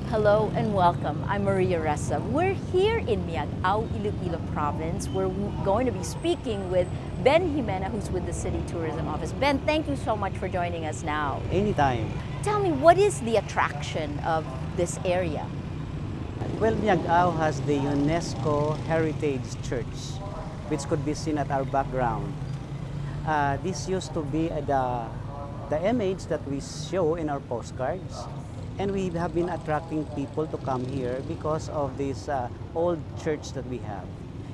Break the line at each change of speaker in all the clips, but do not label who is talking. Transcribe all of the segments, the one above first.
Hello and welcome. I'm Maria Ressa. We're here in Miagao, Iloilo Province. We're going to be speaking with Ben Jimena, who's with the City Tourism Office. Ben, thank you so much for joining us now.
Anytime.
Tell me, what is the attraction of this area?
Well, Miagao has the UNESCO Heritage Church, which could be seen at our background. This used to be the image that we show in our postcards. And we have been attracting people to come here because of this old church that we have.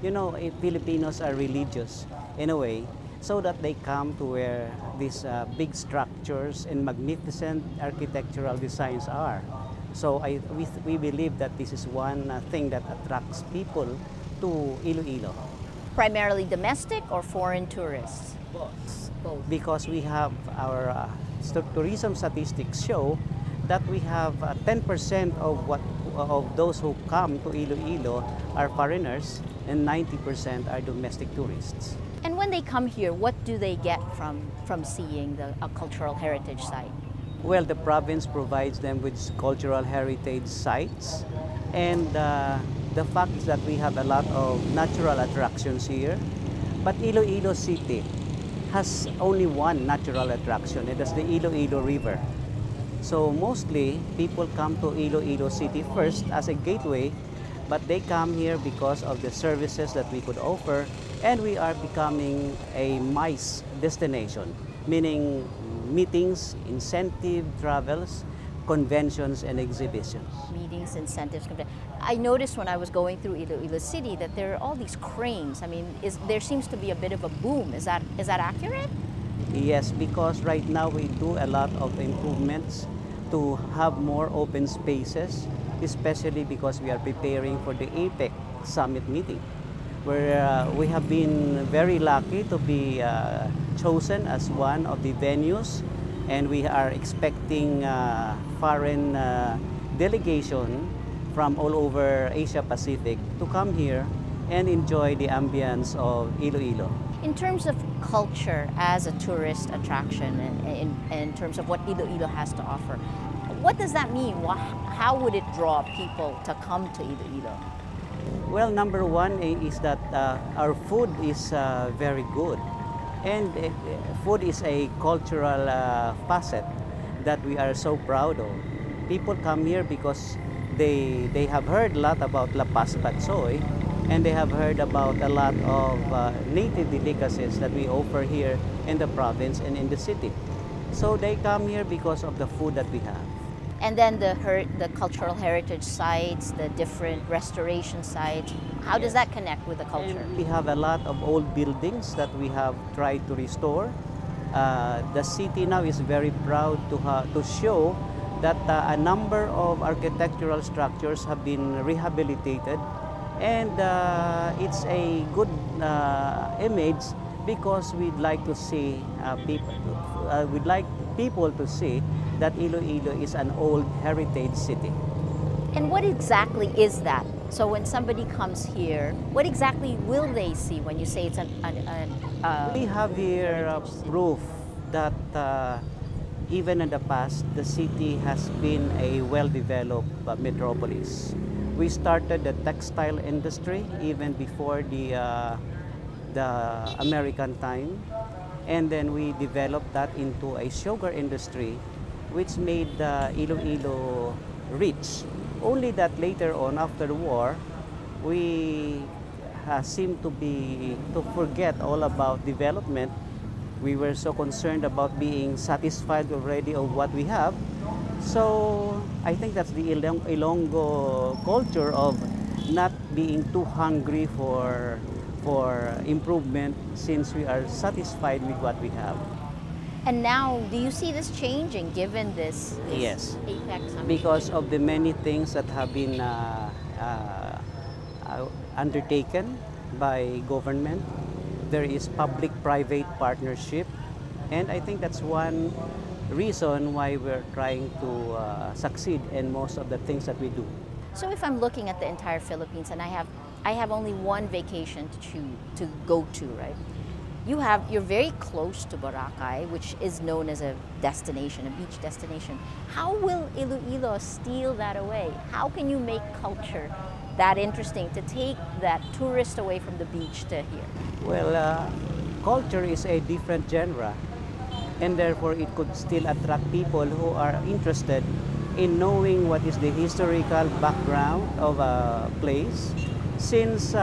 You know, Filipinos are religious in a way, so that they come to where these big structures and magnificent architectural designs are. So we believe that this is one thing that attracts people to Iloilo.
Primarily domestic or foreign tourists?
Both. Because we have our tourism statistics show that we have 10% of those who come to Iloilo are foreigners and 90% are domestic tourists.
And when they come here, what do they get from seeing a cultural heritage site?
Well, the province provides them with cultural heritage sites, and the fact is that we have a lot of natural attractions here, but Iloilo City has only one natural attraction, and that's the Iloilo River. So mostly people come to Iloilo City first as a gateway, but they come here because of the services that we could offer, and we are becoming a MICE destination, meaning meetings, incentive travels, conventions, and exhibitions.
Meetings, incentives. I noticed when I was going through Iloilo City that there are all these cranes. I mean, there seems to be a bit of a boom. Is that accurate?
Yes, because right now we do a lot of improvements to have more open spaces, especially because we are preparing for the APEC summit meeting, where we have been very lucky to be chosen as one of the venues, and we are expecting foreign delegation from all over Asia Pacific to come here and enjoy the ambience of Iloilo.
In terms of culture as a tourist attraction and in terms of what Iloilo has to offer, what does that mean? How would it draw people to come to Iloilo?
Well, number one is that our food is very good. And food is a cultural facet that we are so proud of. People come here because they have heard a lot about La Paz Batsoy, and they have heard about a lot of native delicacies that we offer here in the province and in the city. So they come here because of the food that we have.
And then the cultural heritage sites, the different restoration sites, how does that connect with the culture?
And we have a lot of old buildings that we have tried to restore. The city now is very proud to show that a number of architectural structures have been rehabilitated, and it's a good image because we'd like to see we'd like people to see that Iloilo is an old heritage city.
And what exactly is that? So when somebody comes here, what exactly will they see when you say it's
We have here proof that even in the past, the city has been a well-developed metropolis. We started the textile industry even before the American time, and then we developed that into a sugar industry, which made Iloilo rich. Only that later on, after the war, we seemed to forget all about development. We were so concerned about being satisfied already of what we have. So I think that's the Ilonggo culture of not being too hungry for improvement, since we are satisfied with what we have.
And now, do you see this changing given this
Yes,
APEC summit?
because of the many things that have been undertaken by government. There is public-private partnership, and I think that's one reason why we're trying to succeed in most of the things that we do.
So if I'm looking at the entire Philippines and I have only one vacation to go to, right? you're very close to Boracay, which is known as a destination, a beach destination. How will Iloilo steal that away? How can you make culture that interesting to take that tourist away from the beach to here?
Well, culture is a different genre, and therefore it could still attract people who are interested in knowing what is the historical background of a place, since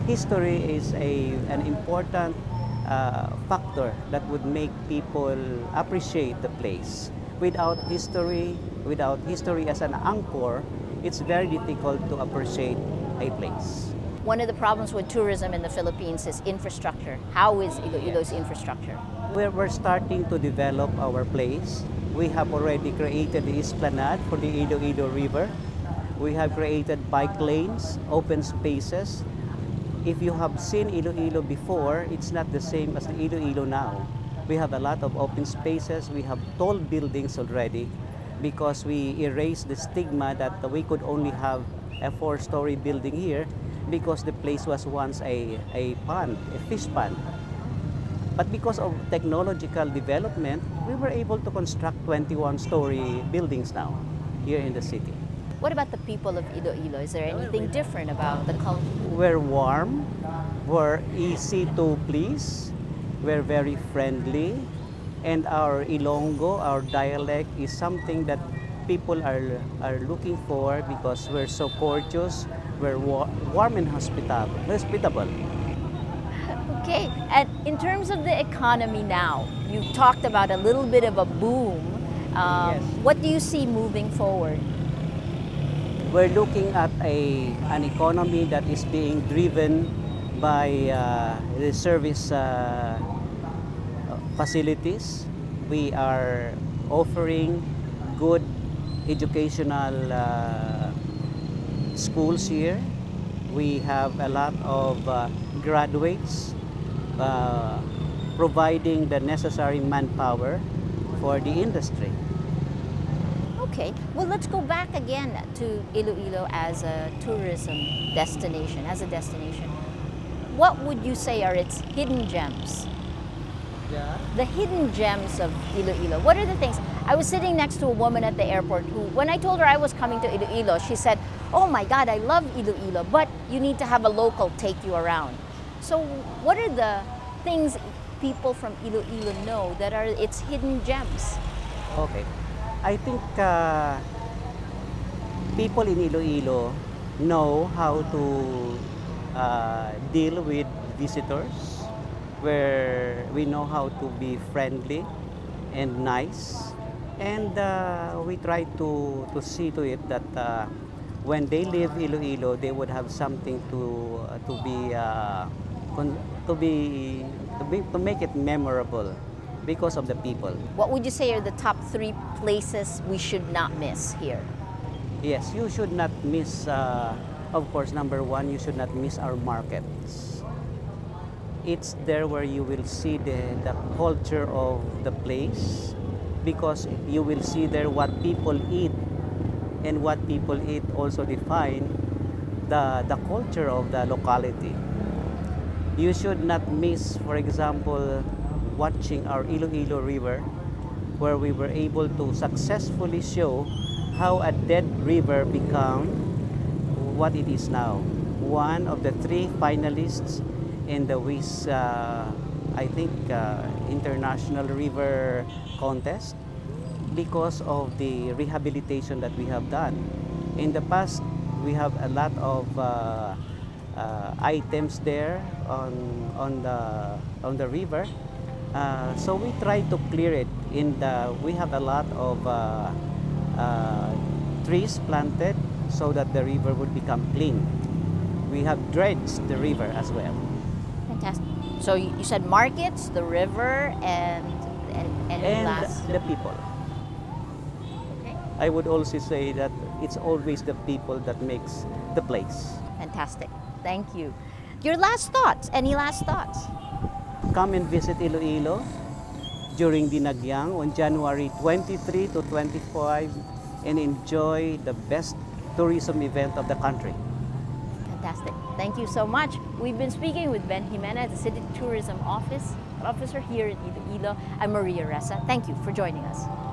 history is an important factor that would make people appreciate the place. Without history as an anchor, it's very difficult to appreciate a place.
One of the problems with tourism in the Philippines is infrastructure. How is Iloilo's infrastructure?
We're starting to develop our place. We have already created the esplanade for the Iloilo River. We have created bike lanes, open spaces. If you have seen Iloilo before, it's not the same as the Iloilo now. We have a lot of open spaces. We have tall buildings already because we erased the stigma that we could only have a 4-story building here because the place was once a pond, a fish pond. But because of technological development, we were able to construct 21-story buildings now here in the city.
What about the people of Iloilo? Is there anything different about the culture?
We're warm, we're easy to please, we're very friendly, and our Ilonggo, our dialect, is something that people are looking for because we're so courteous, we're warm and hospitable.
Okay, and in terms of the economy now, you talked about a little bit of a boom.
Yes.
What do you see moving forward?
We're looking at an economy that is being driven by the service facilities. We are offering good educational schools here. We have a lot of graduates providing the necessary manpower for the industry.
Okay, well, let's go back again to Iloilo as a tourism destination, What would you say are its hidden gems?
Yeah.
The hidden gems of Iloilo. What are the things? I was sitting next to a woman at the airport who, when I told her I was coming to Iloilo, she said, "Oh my God, I love Iloilo, but you need to have a local take you around." So what are the things people from Iloilo know that are its hidden gems?
Okay. I think people in Iloilo know how to deal with visitors, where we know how to be friendly and nice, and we try to see to it that when they leave Iloilo, they would have something to make it memorable because of the people.
What would you say are the top 3 places we should not miss here?
Yes, you should not miss, of course, number 1, you should not miss our markets. It's there where you will see the culture of the place, because you will see there what people eat, and what people eat also define the culture of the locality. You should not miss, for example, watching our Iloilo River, where we were able to successfully show how a dead river became what it is now. One of the 3 finalists in the WIS, I think, International River Contest, because of the rehabilitation that we have done. In the past, we have a lot of items there on the river. So we try to clear it. We have a lot of trees planted so that the river would become clean. We have dredged the river as well.
Fantastic. So you said markets, the river, and last?
The people.
Okay.
I would also say that it's always the people that makes the place.
Fantastic. Thank you. Your last thoughts? Any last thoughts?
Come and visit Iloilo during Dinagyang on January 23 to 25 and enjoy the best tourism event of the country.
Fantastic. Thank you so much. We've been speaking with Ben Jimenez, the City Tourism Officer here in Iloilo. I'm Maria Ressa. Thank you for joining us.